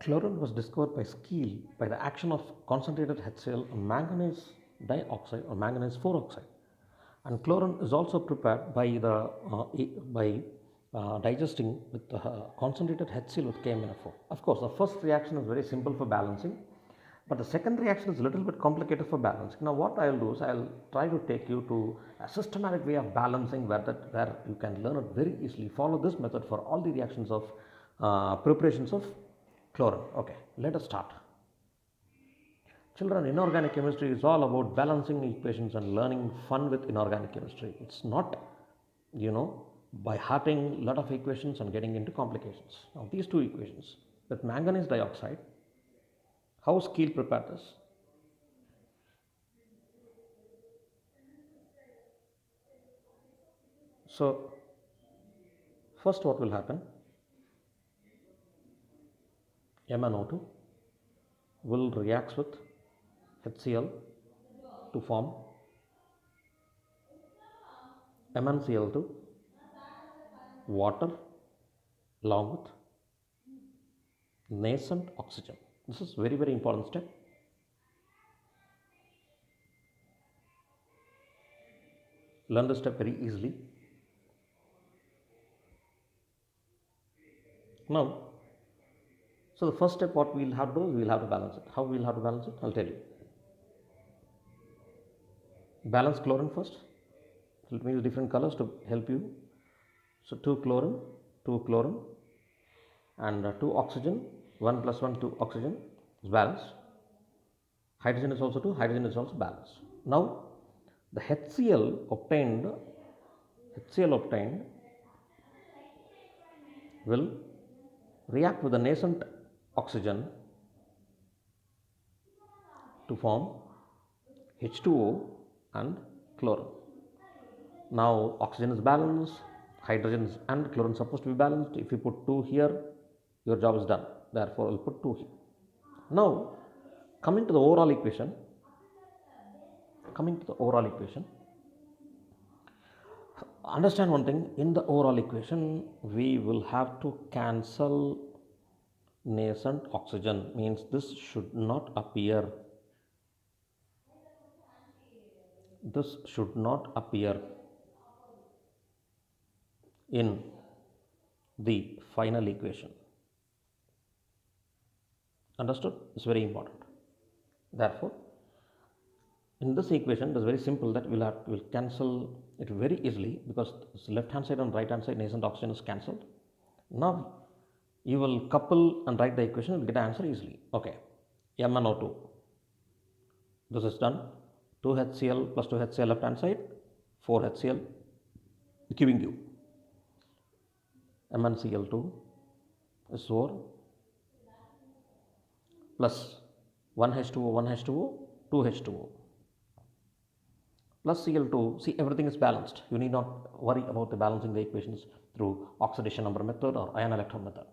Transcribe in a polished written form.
Chlorine was discovered by Skeel by the action of concentrated HCl on manganese dioxide or manganese 4 oxide. And chlorine is also prepared by digesting with concentrated HCl with KMnO4. Of course, the first reaction is very simple for balancing, but the second reaction is a little bit complicated for balancing. Now, what I'll do is I'll try to take you to a systematic way of balancing where you can learn it very easily. Follow this method for all the reactions of preparations of chlorine. Okay, let us start. Children, inorganic chemistry is all about balancing equations and learning fun with inorganic chemistry. It's not, by hearting a lot of equations and getting into complications. Now, these two equations with manganese dioxide, how Skeel prepared this? So, first what will happen? MnO2 will react with HCl to form MnCl2 water along with nascent oxygen. This is very, very important step. Learn this step very easily. Now, so the first step what we'll have to do is we'll have to balance it. How we'll have to balance it? I'll tell you. Balance chlorine first. Let me use different colors to help you. So 2 chlorine and 2 oxygen, 1 plus 1, 2 oxygen is balanced. Hydrogen is also 2, hydrogen is also balanced. Now, the HCl obtained will react with the nascent oxygen to form H2O and chlorine. Now, oxygen is balanced, hydrogen and chlorine is supposed to be balanced. If you put 2 here, your job is done. Therefore, I'll put 2 here. Now, coming to the overall equation, understand one thing. In the overall equation, we will have to cancel nascent oxygen, means this should not appear. This should not appear in the final equation. Understood? It's very important. Therefore, in this equation, it is very simple that we'll cancel it very easily because left hand side and right hand side nascent oxygen is cancelled. Now, you will couple and write the equation, you will get the answer easily. Okay, MnO2. This is done. 2 HCl plus 2 HCl left hand side, 4 HCl, giving you MnCl2 is 4 plus 1 H2O, 2 H2O plus Cl2. See, everything is balanced. You need not worry about the balancing the equations through oxidation number method or ion electron method.